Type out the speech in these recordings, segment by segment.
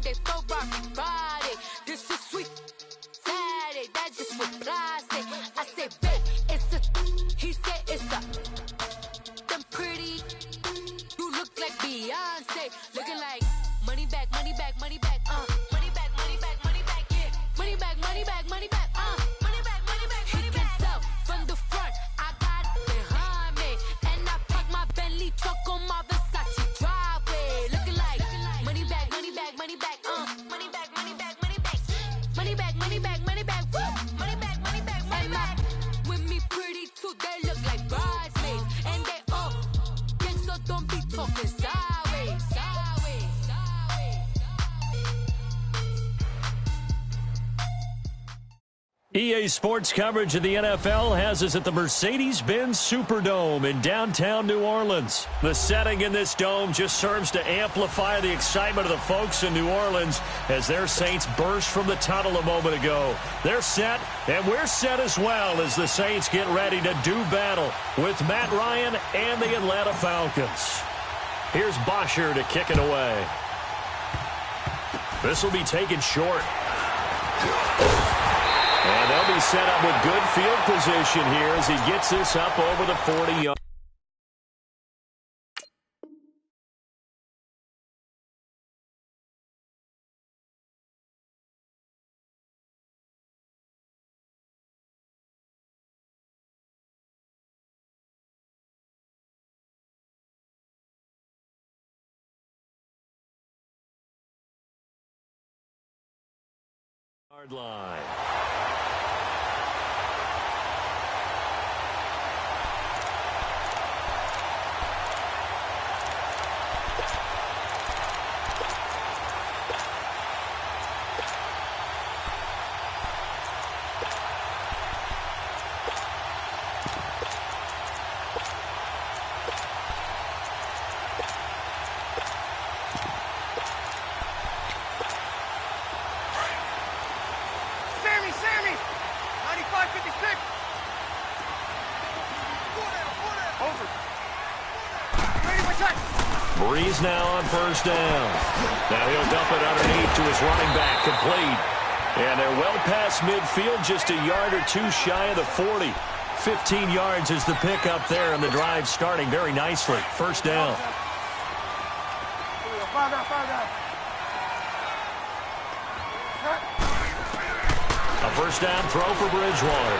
Monday for rock Friday. This is sweet Saturday. That's just what I say. I say, babe, it's a. He said it's a. Them pretty. You look like Beyonce. Looking like money back, money back, money back. Money back, money back, money back. Yeah. Money back, money back, money back. Money back, money back, money back. He can tell from the front. I got it behind me, and I park my Bentley truck on my Versace driveway. Looking like money back, money back, money back. Money back, money back, money back. Money back, money back, money back. Woo! Money back, money back, money back. With me pretty too, they look like bridesmaids, and they all think so. Don't be talking sideways, sideways, sideways. EA Sports coverage of the NFL has us at the Mercedes-Benz Superdome in downtown New Orleans. The setting in this dome just serves to amplify the excitement of the folks in New Orleans as their Saints burst from the tunnel a moment ago. They're set, and we're set as well as the Saints get ready to do battle with Matt Ryan and the Atlanta Falcons. Here's Bosher to kick it away. This will be taken short. And they'll be set up with good field position here as he gets this up over the 40-yard. Line. Breeze now on first down. Now he'll dump it underneath to his running back, complete. And they're well past midfield, just a yard or two shy of the 40. 15 yards is the pickup there, and the drive starting very nicely. First down. A first down throw for Bridgewater.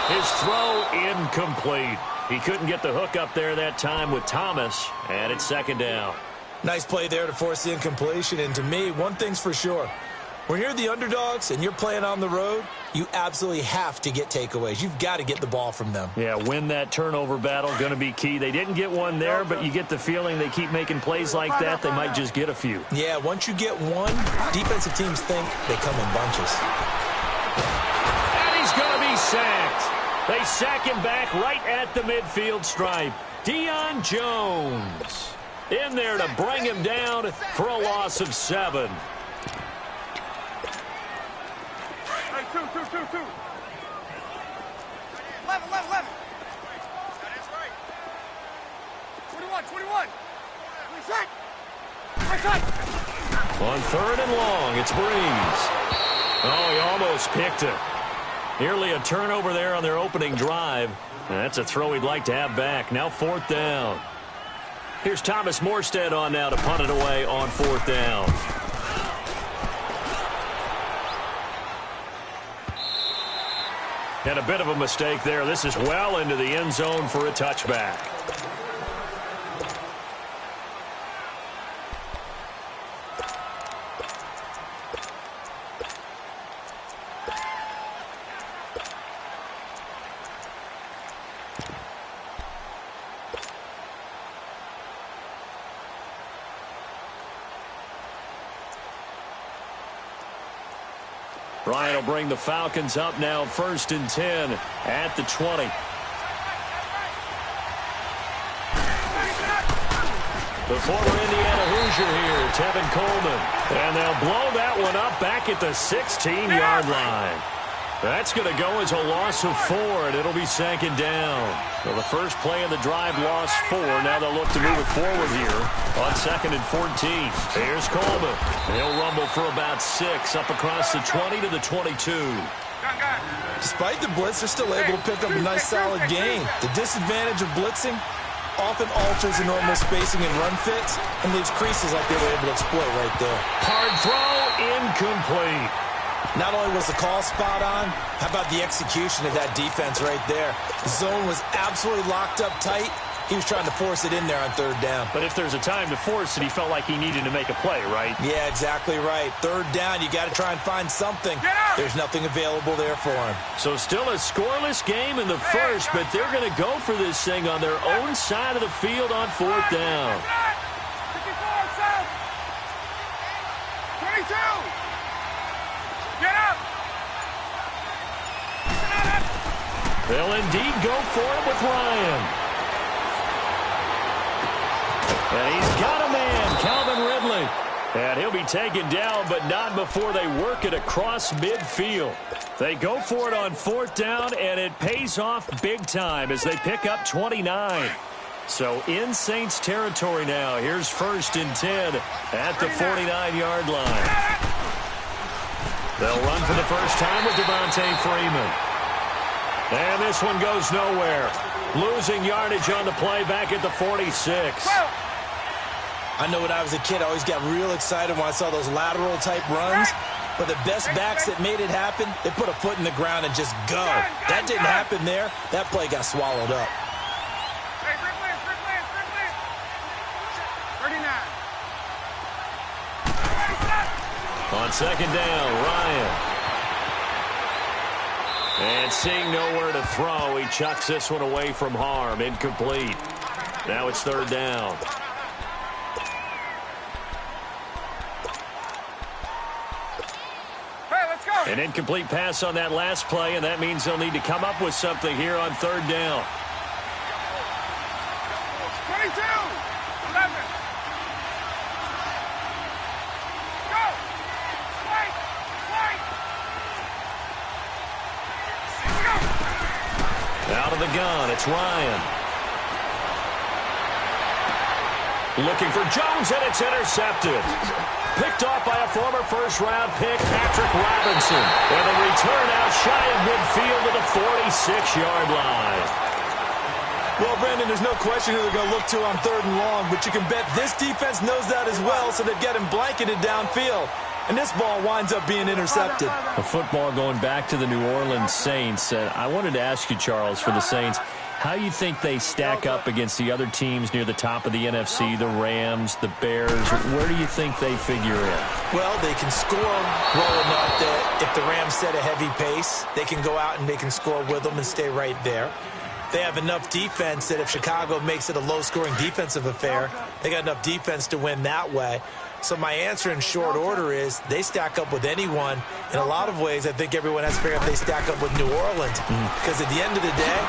His throw incomplete. He couldn't get the hook up there that time with Thomas, and it's second down. Nice play there to force the incompletion, and to me, one thing's for sure. When you're the underdogs and you're playing on the road, you absolutely have to get takeaways. You've got to get the ball from them. Yeah, win that turnover battle, going to be key. They didn't get one there, but you get the feeling they keep making plays like that, they might just get a few. Yeah, once you get one, defensive teams think they come in bunches. And he's going to be sacked. They sack him back right at the midfield stripe. Deion Jones in there to bring him down for a loss of 7. Hey, two. 11. That's right. 21. On third and long, it's Breeze. Oh, he almost picked it. Nearly a turnover there on their opening drive. And that's a throw he'd like to have back. Now fourth down. Here's Thomas Morstead on now to punt it away on fourth down. And a bit of a mistake there. This is well into the end zone for a touchback. Ryan will bring the Falcons up now, 1st and 10 at the 20. The former Indiana Hoosier here, Tevin Coleman. And they'll blow that one up back at the 16-yard line. That's going to go as a loss of 4, and it'll be 2nd down. So the first play of the drive lost 4. Now they'll look to move it forward here on 2nd and 14. Here's Coleman. He'll rumble for about 6 up across the 20 to the 22. Despite the blitz, they're still able to pick up a nice solid gain. The disadvantage of blitzing often alters the normal spacing and run fits and leaves creases like they were able to exploit right there. Hard throw, incomplete. Not only was the call spot on, how about the execution of that defense right there? The zone was absolutely locked up tight. He was trying to force it in there on 3rd down. But if there's a time to force it, he felt like he needed to make a play, right? Yeah, exactly right. 3rd down, you got to try and find something. There's nothing available there for him. So still a scoreless game in the first, but they're going to go for this thing on their own side of the field on 4th down. 22! Get up! They'll indeed go for it with Ryan. And he's got a man, Calvin Ridley. And he'll be taken down, but not before they work it across midfield. They go for it on 4th down, and it pays off big time as they pick up 29. So in Saints territory now. Here's 1st and 10 at the 49-yard line. They'll run for the first time with Devontae Freeman. And this one goes nowhere. Losing yardage on the play back at the 46. I know when I was a kid, I always got real excited when I saw those lateral-type runs. But the best backs that made it happen, they put a foot in the ground and just go. That didn't happen there. That play got swallowed up. Hey, free play. 39. On 2nd down, Ryan. And seeing nowhere to throw, he chucks this one away from harm. Incomplete. Now it's 3rd down. An incomplete pass on that last play, and that means they'll need to come up with something here on 3rd down. 22! 11! Go! Fight! Out of the gun, it's Ryan. Looking for Jones, and it's intercepted. Picked off by a former first-round pick, Patrick Robinson. And a return out shy of midfield to the 46-yard line. Well, Brandon, there's no question who they're going to look to on 3rd and long, but you can bet this defense knows that as well, so they've got him blanketed downfield. And this ball winds up being intercepted. The football going back to the New Orleans Saints. I wanted to ask you, Charles, for the Saints, how you think they stack up against the other teams near the top of the NFC, the Rams, the Bears? Where do you think they figure in? Well, they can score well enough that if the Rams set a heavy pace, they can go out and they can score with them and stay right there. They have enough defense that if Chicago makes it a low-scoring defensive affair, they got enough defense to win that way. So my answer in short order is they stack up with anyone. In a lot of ways, I think everyone has to figure out if they stack up with New Orleans. Because at the end of the day,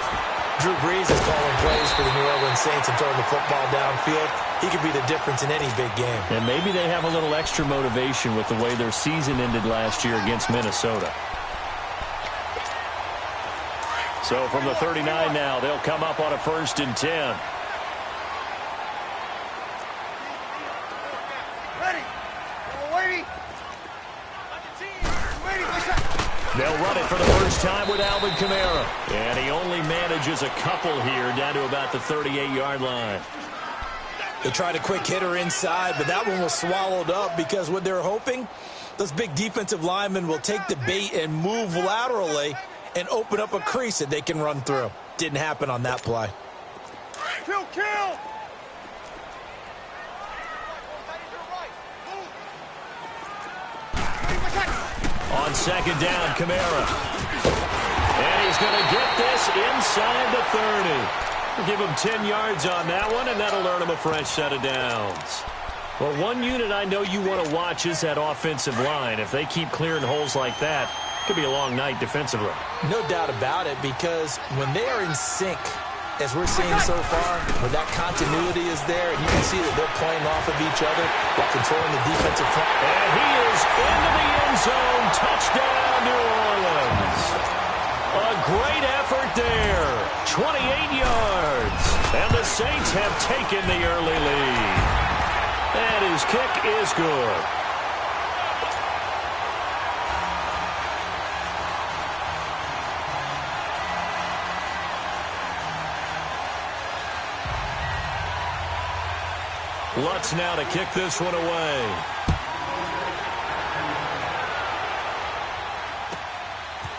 Drew Brees is calling plays for the New Orleans Saints and throwing the football downfield. He could be the difference in any big game. And maybe they have a little extra motivation with the way their season ended last year against Minnesota. So from the 39 now, they'll come up on a 1st and 10. They'll run it for the first time with Alvin Kamara. And he only manages a couple here down to about the 38-yard line. They tried a quick hitter inside, but that one was swallowed up because what they're hoping, those big defensive linemen will take the bait and move laterally and open up a crease that they can run through. Didn't happen on that play. Kill! On 2nd down, Kamara. And he's going to get this inside the 30. We'll give him 10 yards on that one, and that'll earn him a fresh set of downs. Well, one unit I know you want to watch is that offensive line. If they keep clearing holes like that, it could be a long night defensively. No doubt about it, because when they are in sync, as we're seeing so far, when that continuity is there, and you can see that they're playing off of each other while controlling the defensive front. And he is into the end zone. Touchdown, New Orleans. A great effort there. 28 yards. And the Saints have taken the early lead. And his kick is good. Lutz now to kick this one away.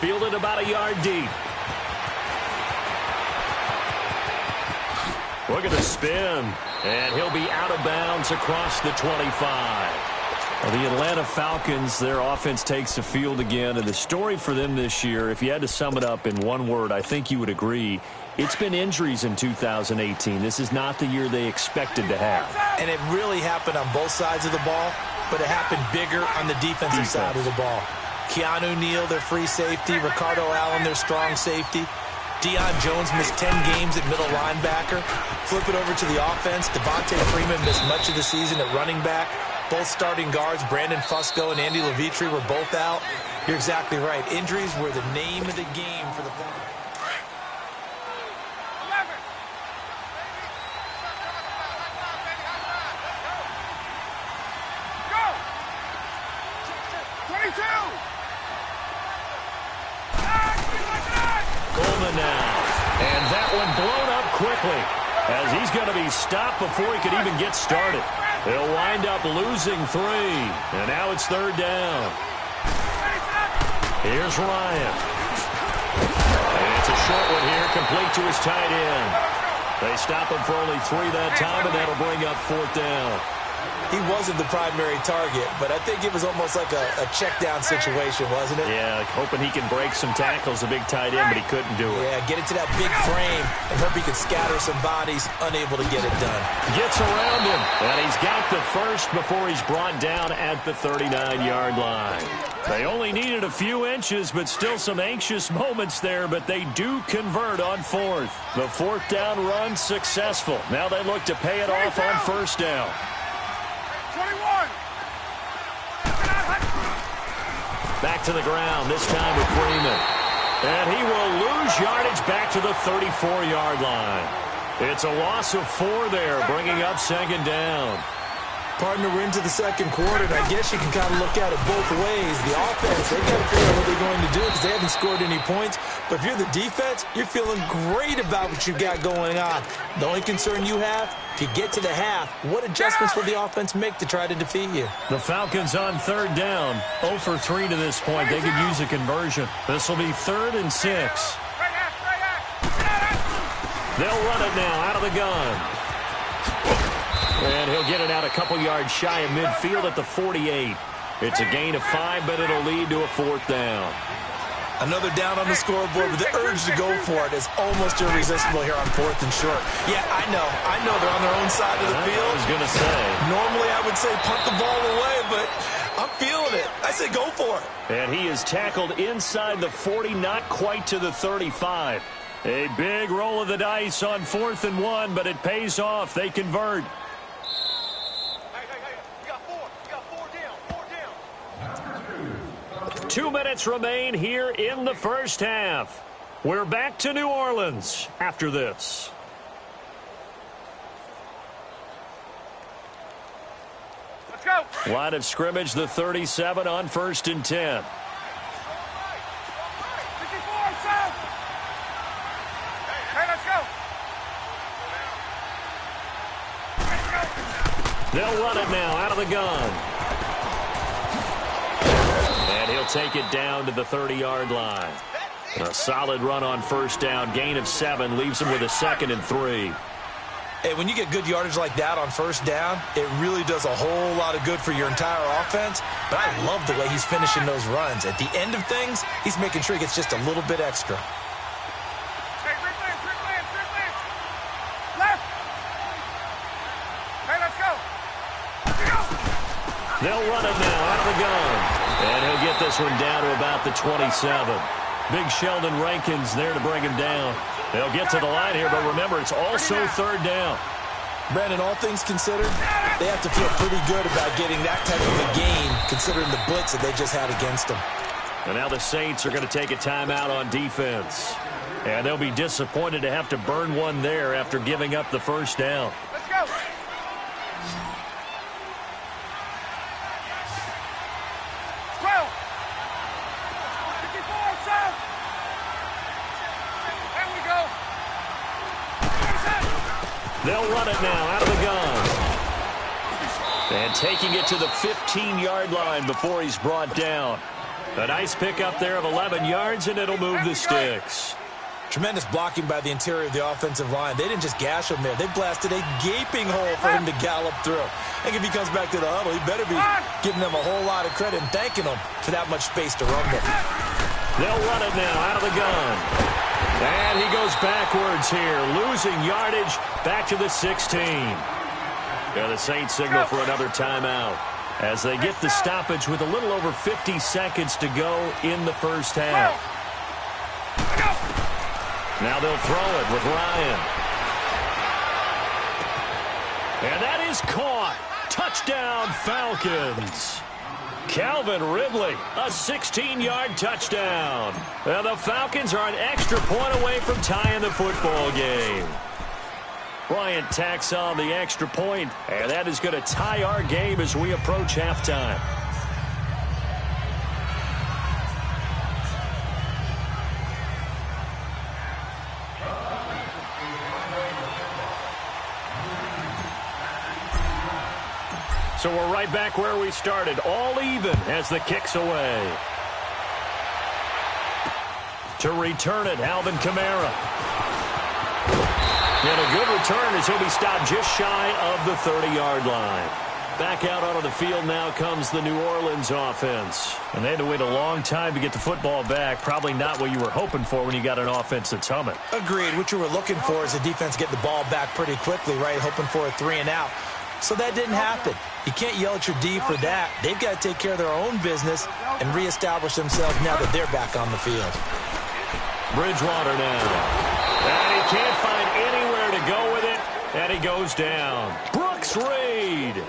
Fielded about a yard deep. Look at the spin. And he'll be out of bounds across the 25. Well, the Atlanta Falcons, their offense takes the field again. And the story for them this year, if you had to sum it up in one word, I think you would agree, it's been injuries in 2018. This is not the year they expected to have. And it really happened on both sides of the ball, but it happened bigger on the defensive side of the ball. Keanu Neal, their free safety. Ricardo Allen, their strong safety. Deion Jones missed 10 games at middle linebacker. Flip it over to the offense. Devontae Freeman missed much of the season at running back. Both starting guards, Brandon Fusco and Andy Levitre, were both out. You're exactly right. Injuries were the name of the game for the Falcons. And that one blown up quickly as he's going to be stopped before he could even get started. He'll wind up losing 3. And now it's 3rd down. Here's Ryan. And it's a short one here, complete to his tight end. They stop him for only 3 that time, and that'll bring up 4th down. He wasn't the primary target, but I think it was almost like a check-down situation, wasn't it? Yeah, hoping he can break some tackles, a big tight end, but he couldn't do it. Yeah, get it to that big frame and hope he can scatter some bodies, unable to get it done. Gets around him, and he's got the first before he's brought down at the 39-yard line. They only needed a few inches, but still some anxious moments there, but they do convert on 4th. The 4th down run successful. Now they look to pay it off on 1st down. 21. Back to the ground, this time with Freeman. And he will lose yardage back to the 34-yard line. It's a loss of 4 there, bringing up 2nd down. Partner, we're into the 2nd quarter, and I guess you can kind of look at it both ways. The offense, they've got to figure out what they're going to do because they haven't scored any points. But if you're the defense, you're feeling great about what you've got going on. The only concern you have, if you get to the half, what adjustments will the offense make to try to defeat you? The Falcons on 3rd down, 0 for 3 to this point. They could use a conversion. This will be 3rd and 6. They'll run it now out of the gun. And he'll get it out a couple yards shy of midfield at the 48. It's a gain of 5, but it'll lead to a 4th down. Another down on the scoreboard, but the urge to go for it is almost irresistible here on 4th and short. Yeah, I know they're on their own side of the field. I was going to say. Normally I would say punt the ball away, but I'm feeling it. I say go for it. And he is tackled inside the 40, not quite to the 35. A big roll of the dice on 4th and 1, but it pays off. They convert. 2 minutes remain here in the first half. We're back to New Orleans after this. Let's go. Line of scrimmage, the 37 on 1st and 10. 54, South. Hey, let's go. They'll run it now out of the gun. And he'll take it down to the 30-yard line. A solid run on 1st down. Gain of 7 leaves him with a 2nd and 3. Hey, when you get good yardage like that on 1st down, it really does a whole lot of good for your entire offense. But I love the way he's finishing those runs. At the end of things, he's making sure he gets just a little bit extra. Hey, Rick Lance. Left. Hey, let's go. They'll run it now out of the gun. And he'll get this one down to about the 27. Big Sheldon Rankins there to bring him down. They'll get to the line here, but remember, it's also 3rd down. Brandon, all things considered, they have to feel pretty good about getting that type of a game, considering the blitz that they just had against them. And now the Saints are going to take a timeout on defense. And they'll be disappointed to have to burn one there after giving up the first down. Let's go. They'll run it now out of the gun. And taking it to the 15-yard line before he's brought down. A nice pickup there of 11 yards, and it'll move the sticks. Tremendous blocking by the interior of the offensive line. They didn't just gash him there. They blasted a gaping hole for him to gallop through. I think if he comes back to the huddle, he better be giving them a whole lot of credit and thanking them for that much space to run with. They'll run it now out of the gun. And he goes backwards here, losing yardage back to the 16. Yeah, the Saints signal for another timeout as they get the stoppage with a little over 50 seconds to go in the first half. Now they'll throw it with Ryan. And that is caught. Touchdown, Falcons. Calvin Ridley, a 16-yard touchdown. And the Falcons are an extra point away from tying the football game. Bryant tacks on the extra point, and that is going to tie our game as we approach halftime. So we're right back where we started, all even as the kick's away. To return it, Alvin Kamara. And a good return as he'll be stopped just shy of the 30-yard line. Back out onto the field now comes the New Orleans offense. And they had to wait a long time to get the football back. Probably not what you were hoping for when you got an offense that's humming. Agreed. What you were looking for is the defense get the ball back pretty quickly, right? Hoping for a 3-and-out. So that didn't happen. You can't yell at your D for that. They've got to take care of their own business and reestablish themselves now that they're back on the field. Bridgewater now. And he can't find anywhere to go with it. And he goes down. Brooks Reed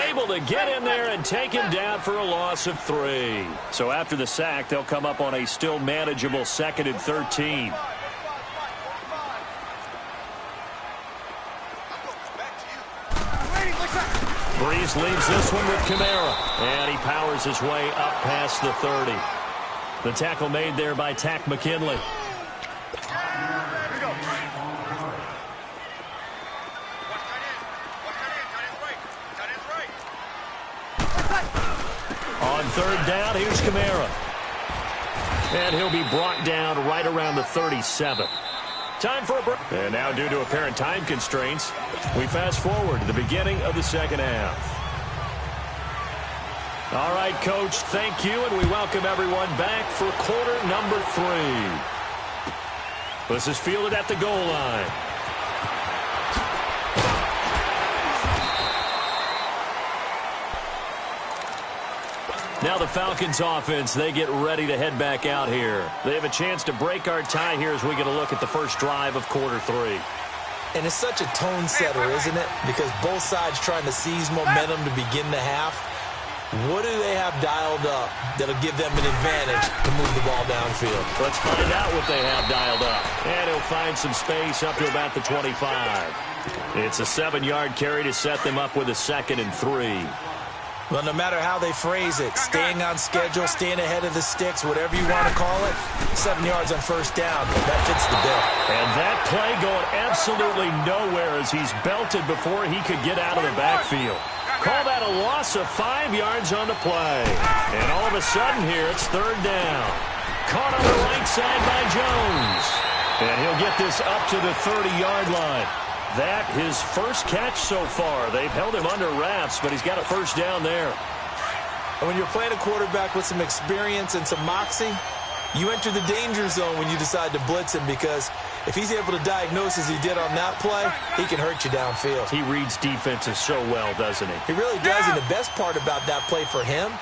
able to get in there and take him down for a loss of 3. So after the sack, they'll come up on a still manageable 2nd and 13. Breeze leaves this one with Kamara. And he powers his way up past the 30. The tackle made there by Tack McKinley. On 3rd down, here's Kamara. And he'll be brought down right around the 37. Time for a break. And now, due to apparent time constraints, we fast forward to the beginning of the 2nd half. All right, Coach, thank you, and we welcome everyone back for quarter number 3. This is fielded at the goal line. Now the Falcons offense, they get ready to head back out here. They have a chance to break our tie here as we get a look at the first drive of quarter 3. And it's such a tone setter, isn't it? Because both sides trying to seize momentum to begin the half. What do they have dialed up that'll give them an advantage to move the ball downfield? Let's find out what they have dialed up. And he'll find some space up to about the 25. It's a 7-yard carry to set them up with a 2nd and 3. Well, no matter how they phrase it, staying on schedule, staying ahead of the sticks, whatever you want to call it, 7 yards on 1st down, that fits the bill. And that play going absolutely nowhere as he's belted before he could get out of the backfield. Call that a loss of 5 yards on the play. And all of a sudden here, it's 3rd down. Caught on the right side by Jones. And he'll get this up to the 30-yard line. That his first catch so far. They've held him under wraps, but he's got a 1st down there. And when you're playing a quarterback with some experience and some moxie, you enter the danger zone when you decide to blitz him, because if he's able to diagnose as he did on that play, he can hurt you downfield. He reads defenses so well, doesn't he? He really does, and the best part about that play for him,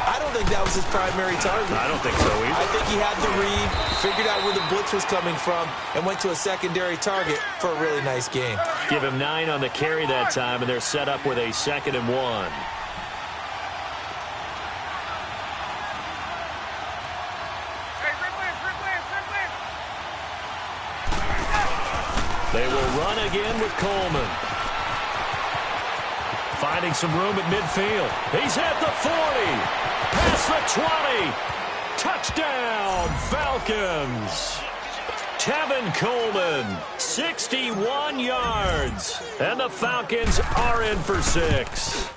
I don't think that was his primary target. I don't think so either. I think he had the read, figured out where the blitz was coming from, and went to a secondary target for a really nice game. Give him 9 on the carry that time, and they're set up with a 2nd and 1. They will run again with Coleman. Finding some room at midfield. He's at the 40. Past the 20. Touchdown, Falcons. Tevin Coleman, 61 yards. And the Falcons are in for 6.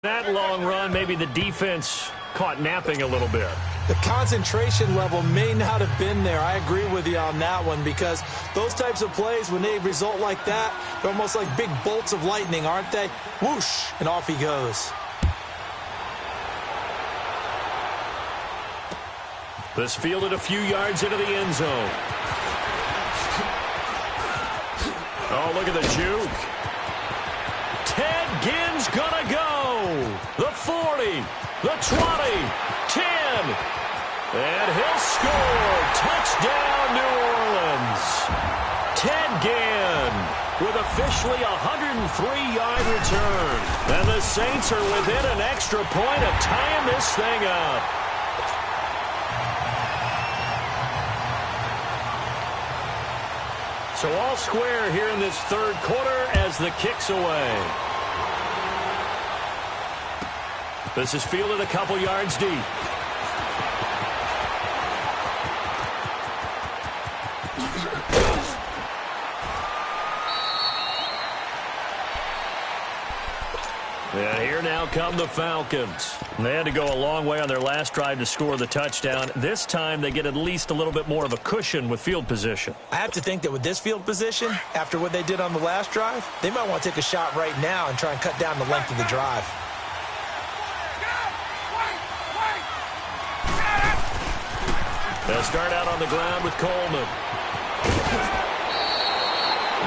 That long run, maybe the defense caught napping a little bit. The concentration level may not have been there. I agree with you on that one, because those types of plays, when they result like that, they're almost like big bolts of lightning, aren't they? Whoosh, and off he goes. This fielded a few yards into the end zone. Oh, look at the juke. Ted Ginn's gonna go. The 40, the 20, 10. And he'll score. Touchdown, New Orleans. Ted Ginn with officially a 103-yard return. And the Saints are within an extra point of tying this thing up. So all square here in this third quarter as the kick's away. This is fielded a couple yards deep. And here now come the Falcons. They had to go a long way on their last drive to score the touchdown. This time they get at least a little bit more of a cushion with field position. I have to think that with this field position, after what they did on the last drive, they might want to take a shot right now and try and cut down the length of the drive. They'll start out on the ground with Coleman.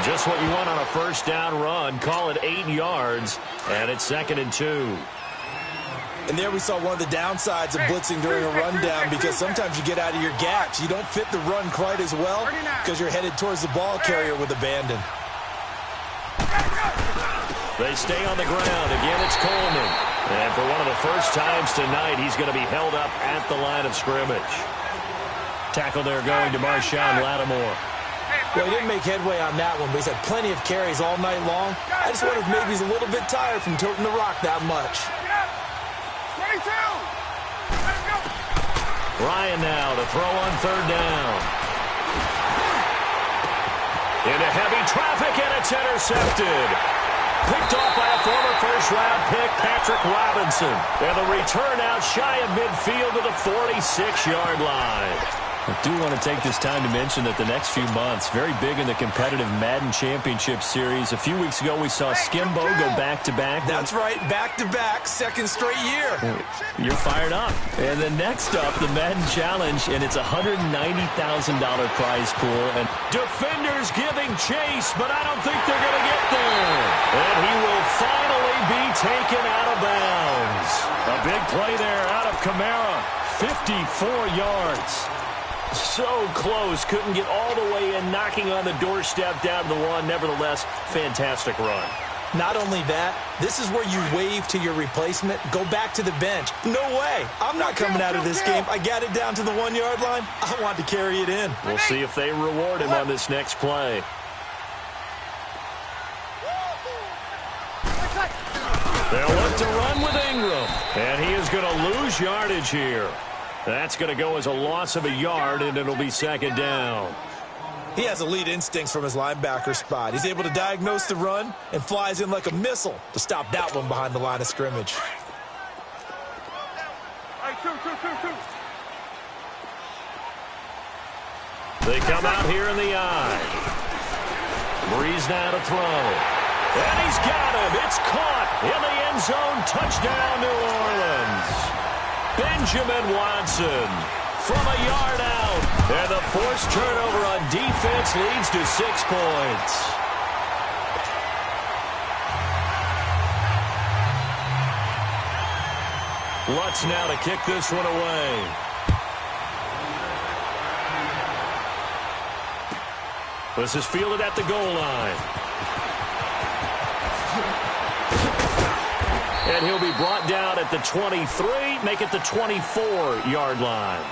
Just what you want on a first down run. Call it 8 yards, and it's 2nd and 2. And there we saw one of the downsides of blitzing during a rundown, because sometimes you get out of your gaps. You don't fit the run quite as well because you're headed towards the ball carrier with abandon. They stay on the ground. Again, it's Coleman. And for one of the first times tonight, he's going to be held up at the line of scrimmage. Tackle there going to Marshawn Lattimore. Well, he didn't make headway on that one, but he's had plenty of carries all night long. I just wonder if maybe he's a little bit tired from toting the rock that much. 22. Ryan now to throw on third down. Into heavy traffic, and it's intercepted. Picked off by a former first-round pick, Patrick Robinson. And the return out shy of midfield to the 46-yard line. I do want to take this time to mention that the next few months, very big in the competitive Madden Championship Series. A few weeks ago, we saw Skimbo go back-to-back. That's right, back-to-back, second straight year. You're fired up. And then next up, the Madden Challenge, and it's a $190,000 prize pool. And defenders giving chase, but I don't think they're going to get there. And he will finally be taken out of bounds. A big play there out of Kamara, 54 yards. So close, couldn't get all the way in, knocking on the doorstep down to the one. Nevertheless, fantastic run. Not only that, this is where you wave to your replacement, go back to the bench. No way. I'm not coming out of this game. I got it down to the 1-yard line. I want to carry it in. We'll see if they reward him on this next play. They'll look to run with Ingram, and he is going to lose yardage here. That's going to go as a loss of a yard, and it'll be second down. He has elite instincts from his linebacker spot. He's able to diagnose the run and flies in like a missile to stop that one behind the line of scrimmage. They come out here in the eye. Breeze now to throw. And he's got him. It's caught in the end zone. Touchdown, New Orleans. Benjamin Watson from a yard out. And the forced turnover on defense leads to 6 points. Lutz now to kick this one away. This is fielded at the goal line. And he'll be brought down at the 23, make it the 24-yard line.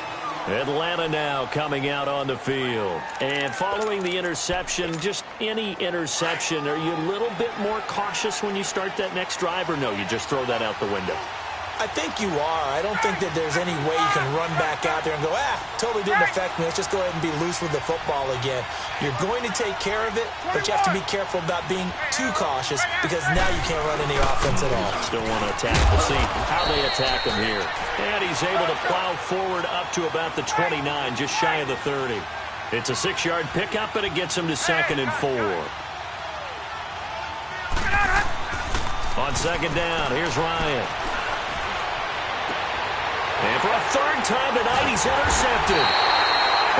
Atlanta now coming out on the field. And following the interception, just any interception, are you a little bit more cautious when you start that next drive, or no, you just throw that out the window? I think you are. I don't think that there's any way you can run back out there and go, totally didn't affect me. Let's just go ahead and be loose with the football again. You're going to take care of it, but you have to be careful about being too cautious because now you can't run any offense at all. Still want to attack the scene. How they attack him here. And he's able to plow forward up to about the 29, just shy of the 30. It's a 6-yard pickup, but it gets him to 2nd and 4. On 2nd down, here's Ryan. And for a 3rd time tonight, he's intercepted.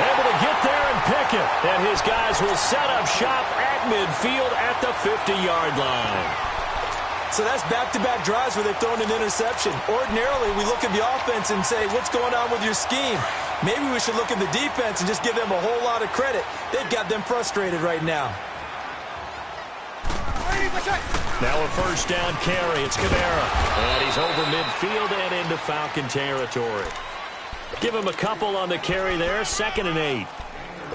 Able to get there and pick it. And his guys will set up shop at midfield at the 50-yard line. So that's back-to-back drives where they've thrown an interception. Ordinarily, we look at the offense and say, what's going on with your scheme? Maybe we should look at the defense and just give them a whole lot of credit. They've got them frustrated right now. Now a 1st down carry. It's Kamara. And he's over midfield and into Falcon territory. Give him a couple on the carry there. 2nd and 8.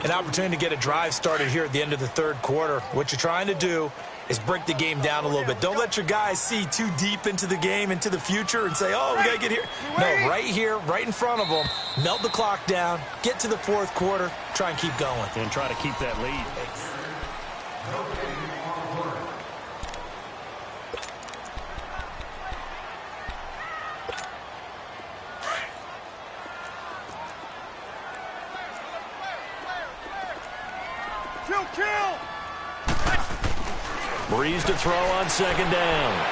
An opportunity to get a drive started here at the end of the 3rd quarter. What you're trying to do is break the game down a little bit. Don't let your guys see too deep into the game, into the future, and say, oh, we got to get here. No, right here, right in front of them. Melt the clock down. Get to the 4th quarter. Try and keep going. And try to keep that lead. Kill! Breeze to throw on 2nd down.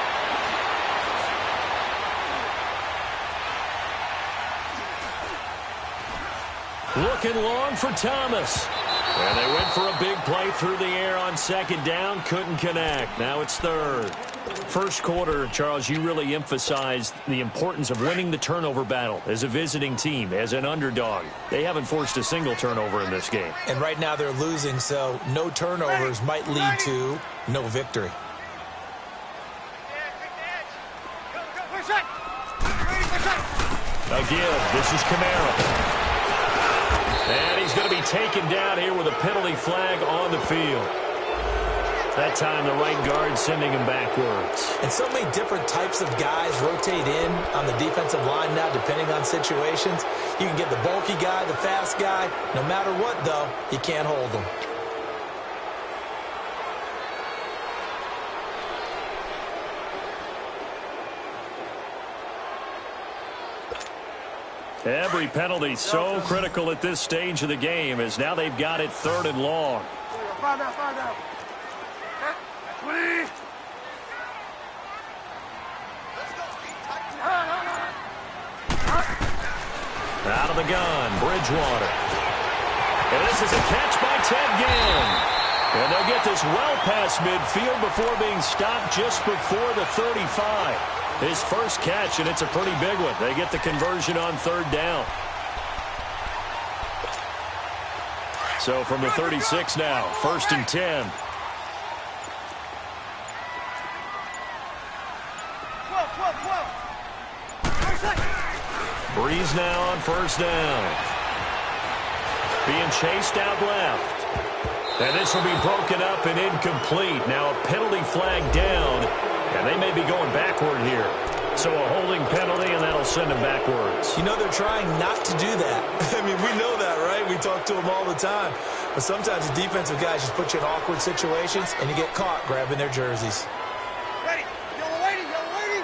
Looking long for Thomas. And they went for a big play through the air on 2nd down. Couldn't connect. Now it's 3rd. 1st quarter, Charles, you really emphasized the importance of winning the turnover battle as a visiting team, as an underdog. They haven't forced a single turnover in this game. And right now they're losing, so no turnovers might lead to no victory. Again, this is Kamara. And he's going to be taken down here with a penalty flag on the field. That time the right guard sending him backwards. And so many different types of guys rotate in on the defensive line now depending on situations. You can get the bulky guy, the fast guy. No matter what, though, you can't hold them. Every penalty so critical at this stage of the game as now they've got it 3rd and long. Find out. 20. Out of the gun, Bridgewater. And this is a catch by Ted Ginn. And they'll get this well past midfield before being stopped just before the 35. His first catch, and it's a pretty big one. They get the conversion on 3rd down. So from the 36 now, 1st and 10. Breeze now on 1st down. Being chased out left. And this will be broken up and incomplete. Now a penalty flag down, and they may be going backward here. So a holding penalty, and that'll send them backwards. You know they're trying not to do that. I mean, we know that, right? We talk to them all the time. But sometimes the defensive guys just put you in awkward situations, and you get caught grabbing their jerseys. Ready. Yellow lady.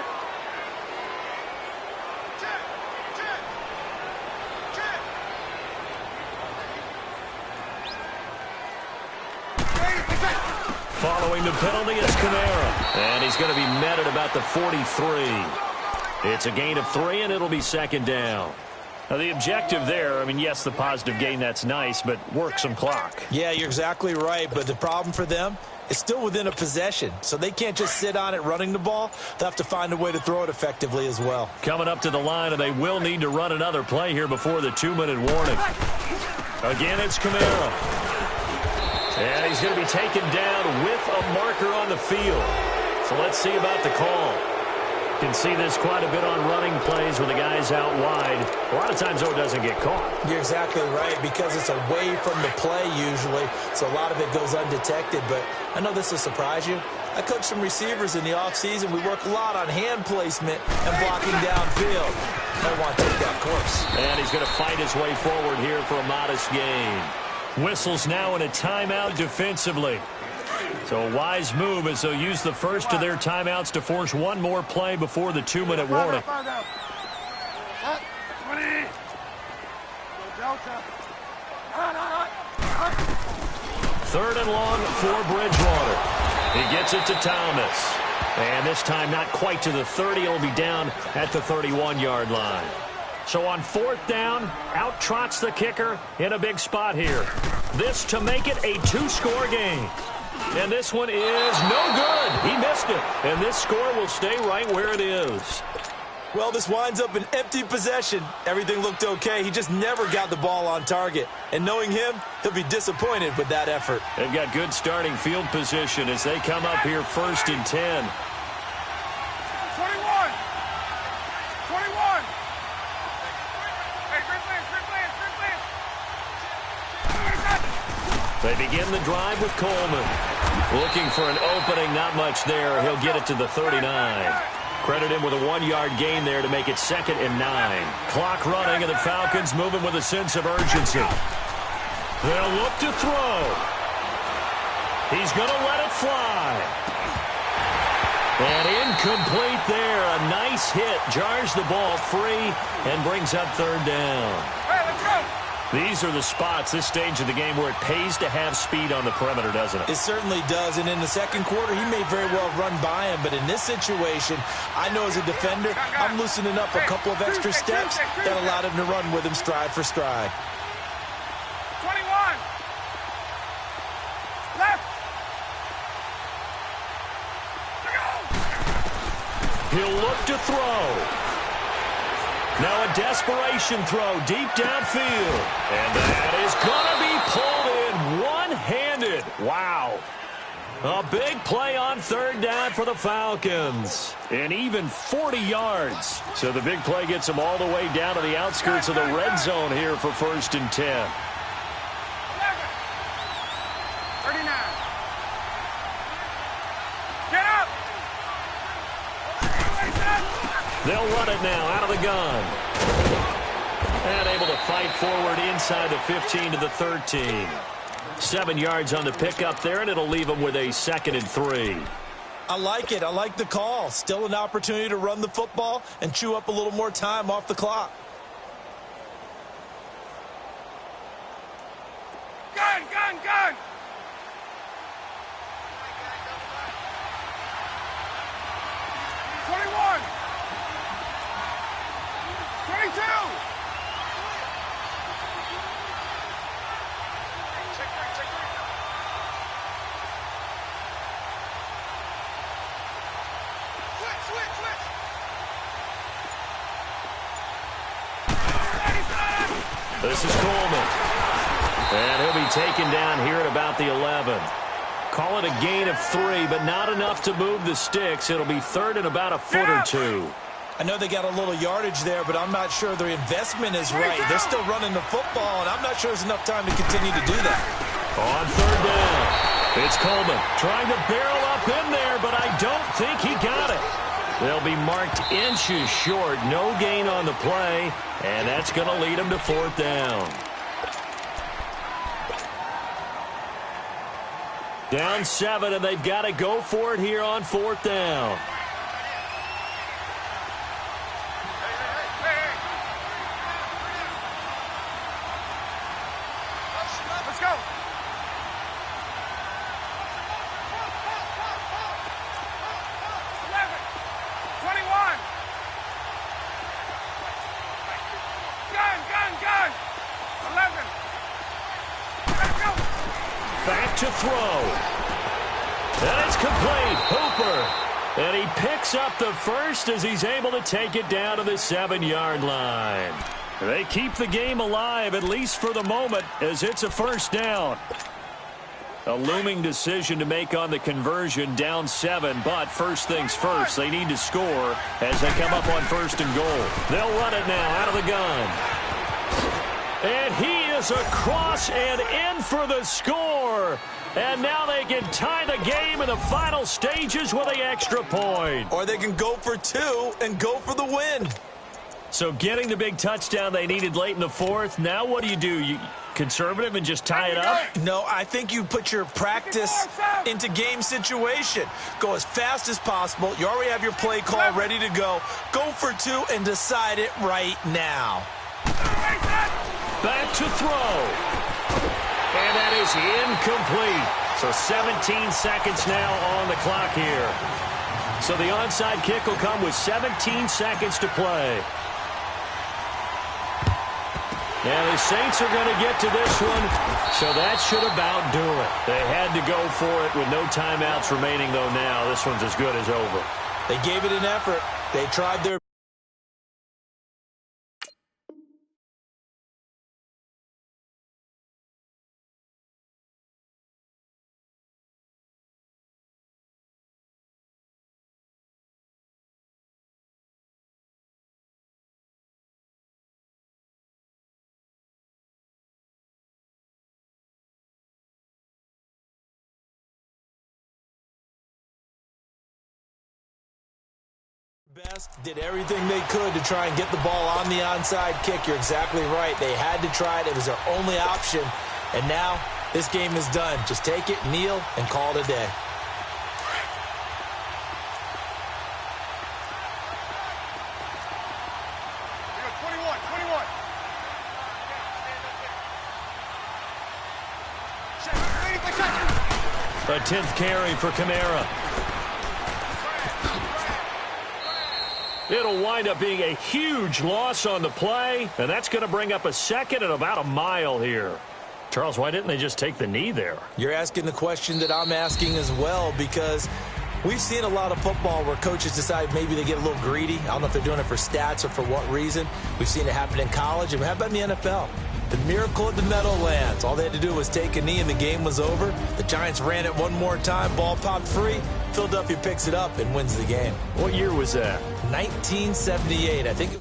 Following the penalty, it's Kamara. And he's going to be met at about the 43. It's a gain of 3, and it'll be 2nd down. Now, the objective there, I mean, yes, the positive gain, that's nice, but work some clock. Yeah, you're exactly right, but the problem for them is still within a possession, so they can't just sit on it running the ball. They'll have to find a way to throw it effectively as well. Coming up to the line, and they will need to run another play here before the 2-minute warning. Again, it's Kamara. And he's going to be taken down with a marker on the field. So let's see about the call. Can see this quite a bit on running plays when the guy's out wide. A lot of times, though, it doesn't get caught. You're exactly right, because it's away from the play usually, so a lot of it goes undetected. But I know this will surprise you. I coach some receivers in the offseason. We work a lot on hand placement and blocking downfield. I want to take that course. And he's going to fight his way forward here for a modest gain. Whistles now in a timeout defensively. So a wise move as they'll use the first of their timeouts to force one more play before the 2-minute warning. 3rd and long for Bridgewater. He gets it to Thomas. And this time not quite to the 30. He'll be down at the 31-yard line. So on 4th down, out trots the kicker in a big spot here. This to make it a 2-score game. And this one is no good. He missed it. And this score will stay right where it is. Well, this winds up an empty possession. Everything looked okay. He just never got the ball on target. And knowing him, he'll be disappointed with that effort. They've got good starting field position as they come up here 1st and 10. 21. They begin the drive with Coleman. Looking for an opening, not much there. He'll get it to the 39. Credit him with a 1-yard gain there to make it 2nd and 9. Clock running, and the Falcons moving with a sense of urgency. They'll look to throw. He's going to let it fly. And incomplete there. A nice hit. Jars the ball free and brings up 3rd down. Hey, let's go. These are the spots, this stage of the game, where it pays to have speed on the perimeter, doesn't it? It certainly does, and in the second quarter, he may very well run by him, but in this situation, I know as a defender, I'm loosening up a couple of extra steps that allowed him to run with him stride for stride. 21. Left. He'll look to throw. Now a desperation throw deep downfield. And that is going to be pulled in one-handed. Wow. A big play on 3rd down for the Falcons. And even 40 yards. So the big play gets them all the way down to the outskirts of the red zone here for 1st and 10. 39. Get up. They'll run it now out of the gun. And able to fight forward inside the 15 to the 13. 7 yards on the pickup there, and it'll leave them with a 2nd and 3. I like it. I like the call. Still an opportunity to run the football and chew up a little more time off the clock. Gun, gun, gun. 21. 22. This is Coleman. And he'll be taken down here at about the 11. Call it a gain of 3, but not enough to move the sticks. It'll be 3rd and about a foot or 2. I know they got a little yardage there, but I'm not sure their investment is right. They're still running the football, and I'm not sure there's enough time to continue to do that. On 3rd down, it's Coleman trying to barrel up in there, but I don't think he got it. They'll be marked inches short. No gain on the play, and that's going to lead them to 4th down. Down 7, and they've got to go for it here on 4th down. Let's go. Back to throw. And it's complete. Hooper. And he picks up the first as he's able to take it down to the 7-yard line. They keep the game alive, at least for the moment, as it's a 1st down. A looming decision to make on the conversion, down 7. But first things first, they need to score as they come up on 1st and goal. They'll run it now out of the gun. And he is across and in for the score. And now they can tie the game in the final stages with the extra point. Or they can go for 2 and go for the win. So getting the big touchdown they needed late in the 4th. Now what do? You conservative and just tie it up? No, I think you put your practice into game situation. Go as fast as possible. You already have your play call ready to go. Go for 2 and decide it right now. Back to throw. And that is incomplete. So 17 seconds now on the clock here. So the onside kick will come with 17 seconds to play. Now the Saints are going to get to this one, so that should about do it. They had to go for it with no timeouts remaining, though now. This one's as good as over. They gave it an effort. They tried their best, did everything they could to try and get the ball on the onside kick. You're exactly right. They had to try it. It was their only option. And now this game is done. Just take it, kneel, and call it a day. A 10th carry for Kamara. It'll wind up being a huge loss on the play, and that's going to bring up a second at about a mile here. Charles, why didn't they just take the knee there? You're asking the question that I'm asking as well, because we've seen a lot of football where coaches decide maybe they get a little greedy. I don't know if they're doing it for stats or for what reason. We've seen it happen in college, and how about in the NFL? The miracle at the Meadowlands. All they had to do was take a knee, and the game was over. The Giants ran it one more time. Ball popped free. Philadelphia picks it up and wins the game. What year was that? 1978. I think